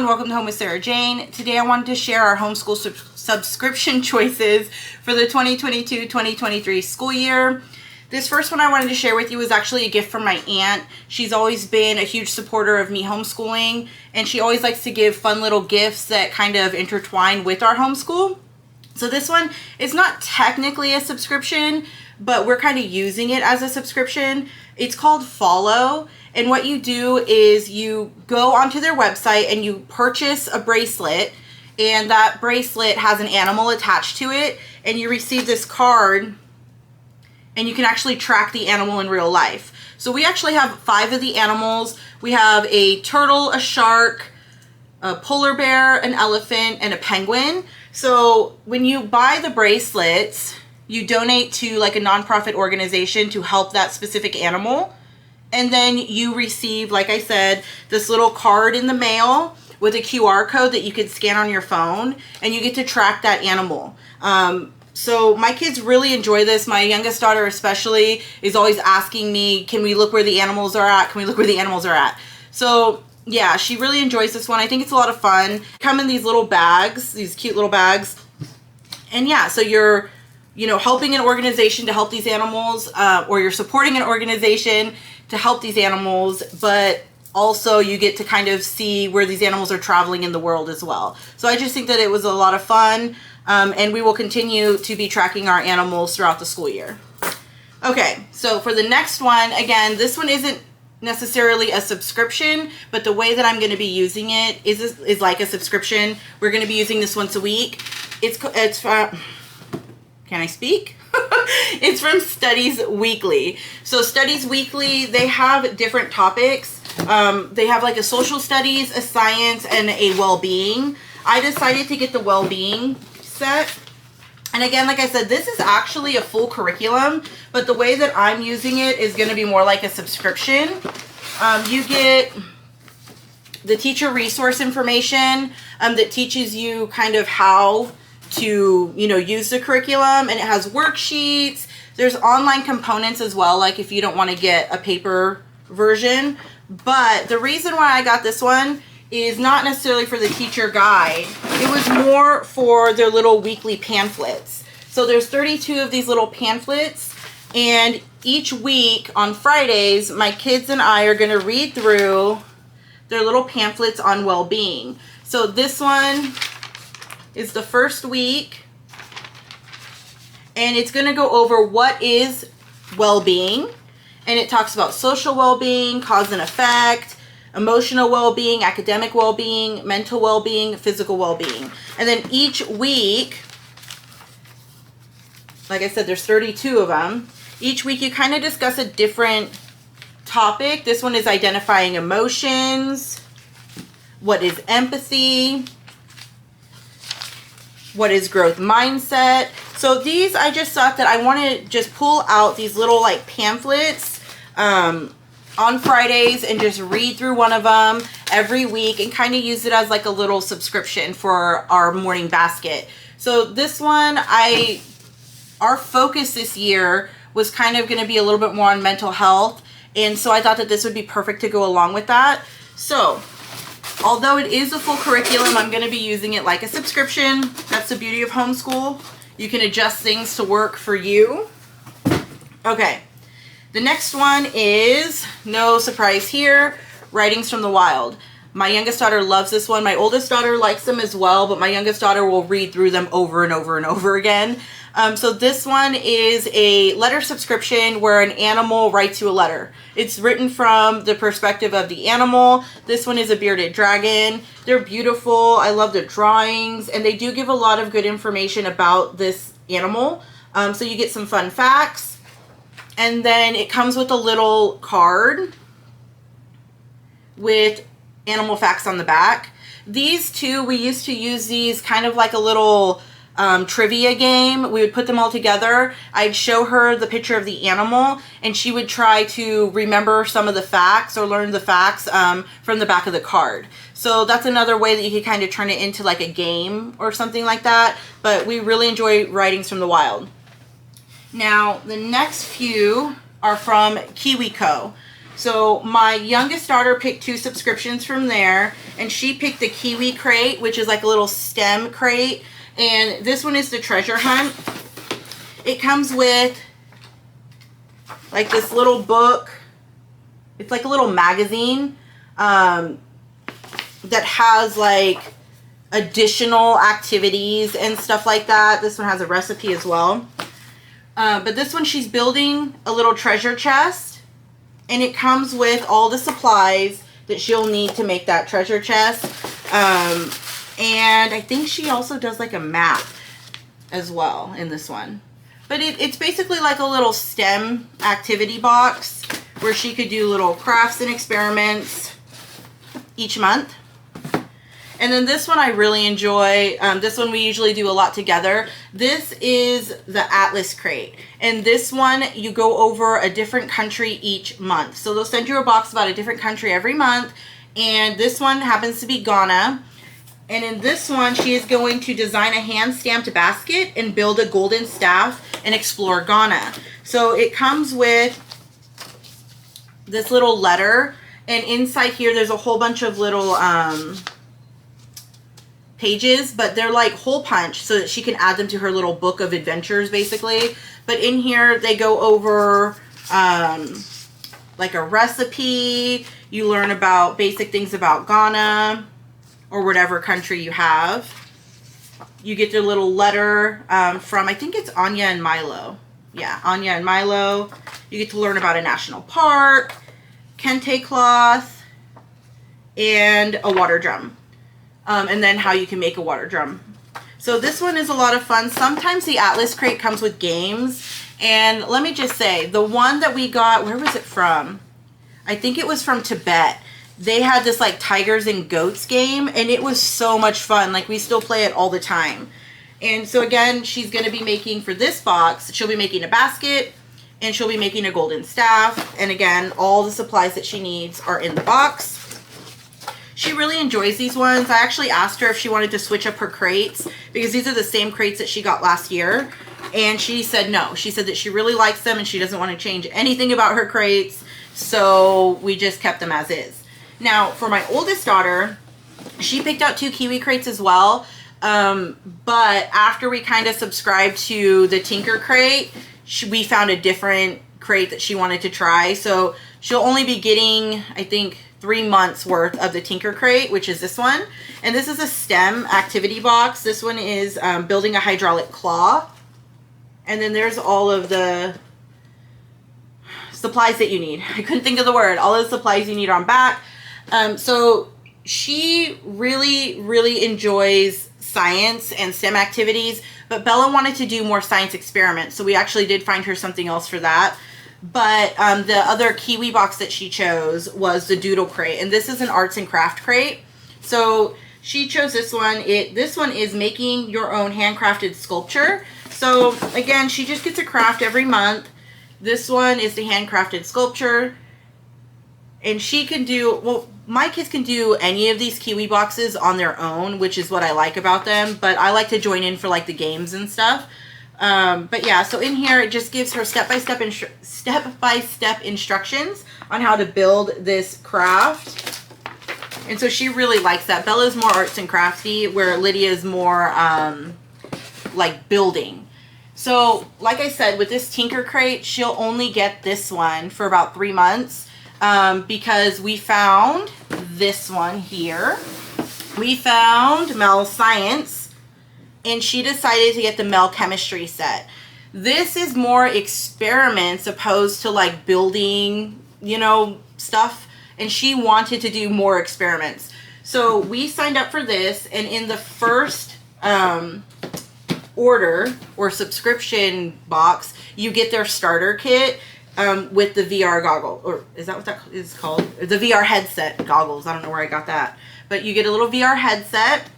and welcome to Home with Sarah Jane. Today I wanted to share our homeschool subscription choices for the 2022-2023 school year. This first one I wanted to share with you is actually a gift from my aunt. She's always been a huge supporter of me homeschooling, and she always likes to give fun little gifts that kind of intertwine with our homeschool. So this one is not technically a subscription, but we're kind of using it as a subscription. It's called Fahlo, and what you do is you go onto their website and you purchase a bracelet, and that bracelet has an animal attached to it, and you receive this card, and you can actually track the animal in real life. So we actually have 5 of the animals. We have a turtle, a shark, a polar bear, an elephant, and a penguin. So when you buy the bracelets, you donate to like a nonprofit organization to help that specific animal. And then you receive, like I said, this little card in the mail with a QR code that you can scan on your phone, and you get to track that animal. So my kids really enjoy this. My youngest daughter especially is always asking me, can we look where the animals are at? Can we look where the animals are at? So yeah, she really enjoys this one. I think it's a lot of fun. Come in these little bags, these cute little bags. And yeah, so you're, helping an organization to help these animals, or you're supporting an organization to help these animals, but also you get to kind of see where these animals are traveling in the world as well. So I just think that it was a lot of fun, and we will continue to be tracking our animals throughout the school year. Okay, so for the next one, again, this one isn't necessarily a subscription, but the way that I'm going to be using it is like a subscription. We're going to be using this once a week. It's can I speak? It's from Studies Weekly. So Studies Weekly, they have different topics. They have like a social studies, a science, and a well-being. I decided to get the well-being set. And again, like I said, this is actually a full curriculum, but the way that I'm using it is going to be more like a subscription. You get the teacher resource information that teaches you kind of how to, use the curriculum, and it has worksheets. There's online components as well, like if you don't want to get a paper version. But the reason why I got this one is not necessarily for the teacher guide. It was more for their little weekly pamphlets. So there's 32 of these little pamphlets, and each week on Fridays, my kids and I are going to read through their little pamphlets on well-being. So this one is the first week, and it's going to go over what is well-being, and it talks about social well-being, cause and effect, emotional well-being, academic well-being, mental well-being, physical well-being. And then each week, like I said, there's 32 of them. Each week you kind of discuss a different topic. This one is identifying emotions. What is empathy? What is growth mindset? So these, I just thought that I want to just pull out these little like pamphlets on Fridays and just read through one of them every week and kind of use it as like a little subscription for our morning basket. So this one, our focus this year was kind of going to be a little bit more on mental health, and so I thought that this would be perfect to go along with that. So although it is a full curriculum, I'm going to be using it like a subscription. That's the beauty of homeschool. You can adjust things to work for you. Okay, the next one is, no surprise here, Writings from the Wild. My youngest daughter loves this one. My oldest daughter likes them as well, but my youngest daughter will read through them over and over and over again. So this one is a letter subscription where an animal writes you a letter. It's written from the perspective of the animal. This one is a bearded dragon. They're beautiful. I love the drawings, and they do give a lot of good information about this animal. So you get some fun facts, and then it comes with a little card with animal facts on the back. These two, we used to use these kind of like a little trivia game. We would put them all together. I'd show her the picture of the animal, and she would try to remember some of the facts or learn the facts from the back of the card. So that's another way that you could kind of turn it into like a game or something like that. But we really enjoy Writings from the Wild. Now, the next few are from KiwiCo. So my youngest daughter picked 2 subscriptions from there, and she picked the Kiwi crate, which is like a little STEM crate, and this one is the treasure hunt. It comes with like this little book. It's like a little magazine that has like additional activities and stuff like that. This one has a recipe as well. But this one, she's building a little treasure chest, and it comes with all the supplies that she'll need to make that treasure chest. And I think she also does like a map as well in this one. But it's basically like a little STEM activity box where she could do little crafts and experiments each month. And then this one I really enjoy. This one we usually do a lot together. This is the Atlas Crate. And this one, you go over a different country each month. So they'll send you a box about a different country every month. And this one happens to be Ghana. And in this one, she is going to design a hand-stamped basket and build a golden staff and explore Ghana. So it comes with this little letter. And inside here, there's a whole bunch of little pages, but they're like hole punch so that she can add them to her little book of adventures, basically. But in here, they go over like a recipe. You learn about basic things about Ghana or whatever country you have. You get their little letter from, I think it's Anya and Milo. Yeah, Anya and Milo. You get to learn about a national park, kente cloth, and a water drum. And then how you can make a water drum. So this one is a lot of fun. Sometimes the Atlas Crate comes with games. And let me just say, the one that we got, where was it from? I think it was from Tibet. They had this like tigers and goats game, and it was so much fun. Like, we still play it all the time. And so again, she's going to be making, for this box, she'll be making a basket, and she'll be making a golden staff. And again, all the supplies that she needs are in the box. She really enjoys these ones. I actually asked her if she wanted to switch up her crates, because these are the same crates that she got last year. And she said no. She said that she really likes them and she doesn't want to change anything about her crates. So we just kept them as is. Now, for my oldest daughter, she picked out 2 Kiwi crates as well. But after we kind of subscribed to the Tinker crate, we found a different crate that she wanted to try. So she'll only be getting, I think, 3 months worth of the Tinker crate, which is this one. And this is a STEM activity box. This one is building a hydraulic claw. And then there's all of the supplies that you need. I couldn't think of the word. All of the supplies you need are on back. So she really, really enjoys science and STEM activities, but Bella wanted to do more science experiments. So we actually did find her something else for that. But the other Kiwi box that she chose was the Doodle crate. And this is an arts and craft crate. So she chose this one. This one is making your own handcrafted sculpture. So again, she just gets a craft every month. This one is the handcrafted sculpture. And she can do, well, my kids can do any of these Kiwi boxes on their own, which is what I like about them. But I like to join in for like the games and stuff. But yeah, so in here it just gives her step-by-step instructions on how to build this craft. And so she really likes that. Bella's more arts and crafty, where Lydia's more like building. So like I said, with this Tinker crate, she'll only get this one for about 3 months because we found this one here. We found MelScience, and she decided to get the Mel Chemistry set. This is more experiments opposed to like building, you know, stuff. And she wanted to do more experiments. So we signed up for this, and in the first order or subscription box, you get their starter kit with the VR goggle, or is that what that is called? The VR headset goggles. I don't know where I got that. But you get a little VR headset,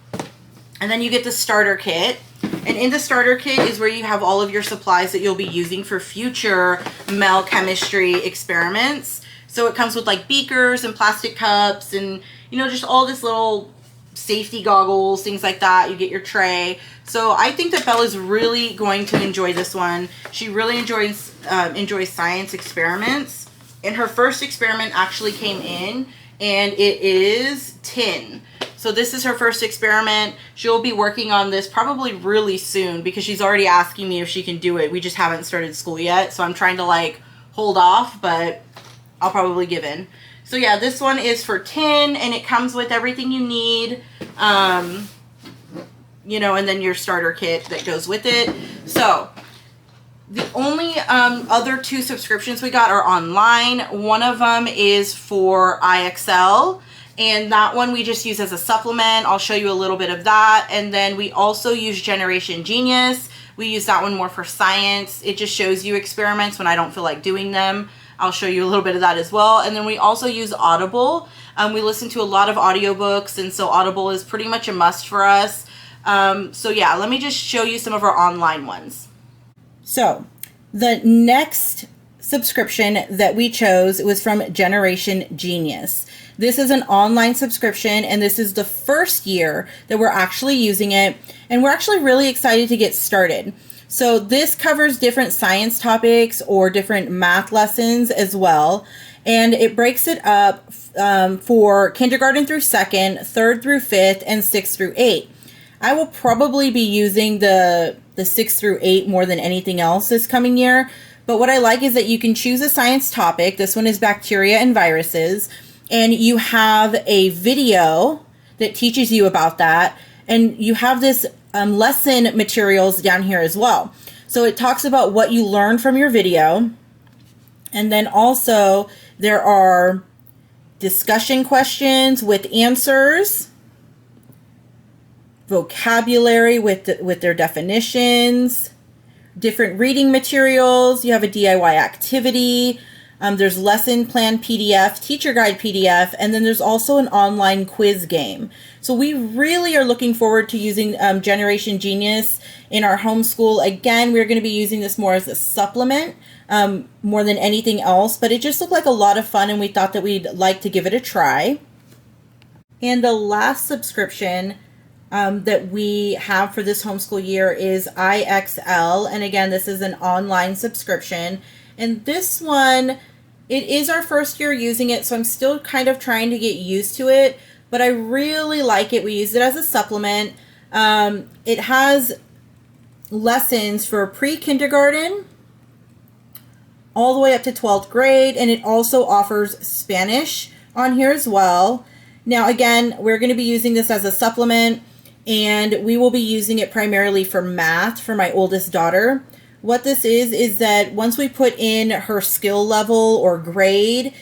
and then you get the starter kit. And in the starter kit is where you have all of your supplies that you'll be using for future Mel Chemistry experiments. So it comes with like beakers and plastic cups and, you know, just all this little safety goggles, things like that. You get your tray. So I think that Bella's really going to enjoy this one. She really enjoys science experiments. And her first experiment actually came in, and it is tin. So this is her first experiment. She'll be working on this probably really soon because she's already asking me if she can do it. We just haven't started school yet, so I'm trying to like hold off, but I'll probably give in. So yeah, this one is for tin, and it comes with everything you need, you know, and then your starter kit that goes with it. So the only other 2 subscriptions we got are online. One of them is for IXL, and that one we just use as a supplement. I'll show you a little bit of that. And then we also use Generation Genius. We use that one more for science. It just shows you experiments when I don't feel like doing them. I'll show you a little bit of that as well. And then we also use Audible. We listen to a lot of audiobooks, and so Audible is pretty much a must for us. So yeah, let me just show you some of our online ones. So the next subscription that we chose was from Generation Genius. This is an online subscription, and this is the first year that we're actually using it, and we're actually really excited to get started. So this covers different science topics or different math lessons as well, and it breaks it up for kindergarten through 2nd, 3rd through 5th, and 6th through 8. I will probably be using the 6 through 8 more than anything else this coming year. But what I like is that you can choose a science topic. This one is bacteria and viruses. And you have a video that teaches you about that. And you have this lesson materials down here as well. So it talks about what you learned from your video. And then also there are discussion questions with answers, vocabulary with their definitions, different reading materials. You have a DIY activity. There's lesson plan PDF, teacher guide PDF, and then there's also an online quiz game. So we really are looking forward to using Generation Genius in our homeschool. Again, we're going to be using this more as a supplement more than anything else, but it just looked like a lot of fun, and we thought that we'd like to give it a try. And the last subscription that we have for this homeschool year is IXL. And again, this is an online subscription. And this one, it is our first year using it, so I'm still kind of trying to get used to it, but I really like it. We use it as a supplement. It has lessons for pre-kindergarten all the way up to 12th grade, and it also offers Spanish on here as well. Now, again, we're going to be using this as a supplement, and we will be using it primarily for math for my oldest daughter. What this is that once we put in her skill level or grade,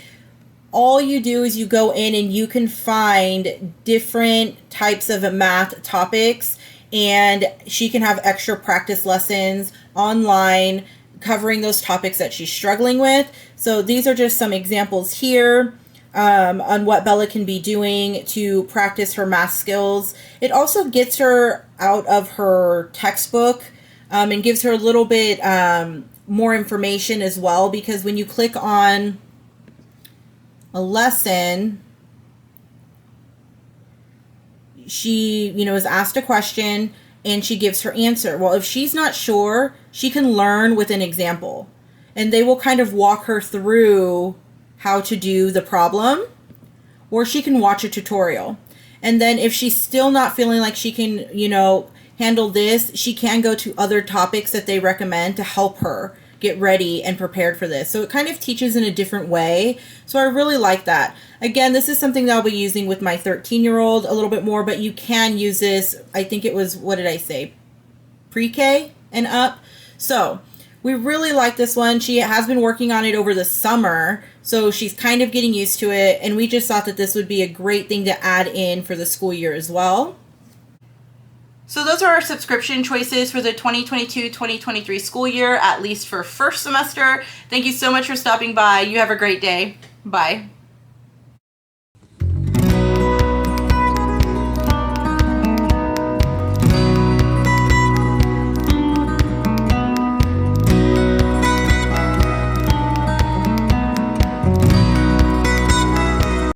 all you do is you go in and you can find different types of math topics, and she can have extra practice lessons online covering those topics that she's struggling with. So these are just some examples here on what Bella can be doing to practice her math skills. It also gets her out of her textbook and gives her a little bit more information as well, because when you click on a lesson, she, is asked a question and she gives her answer. Well, if she's not sure, she can learn with an example, and they will kind of walk her through how to do the problem, or she can watch a tutorial. And then if she's still not feeling like she can, handle this, she can go to other topics that they recommend to help her get ready and prepared for this. So it kind of teaches in a different way. So I really like that. Again, this is something that I'll be using with my 13-year-old a little bit more, but you can use this, I think it was, what did I say? Pre-K and up. So we really like this one. She has been working on it over the summer, so she's kind of getting used to it. And we just thought that this would be a great thing to add in for the school year as well. So those are our subscription choices for the 2022-2023 school year, at least for first semester. Thank you so much for stopping by. You have a great day. Bye.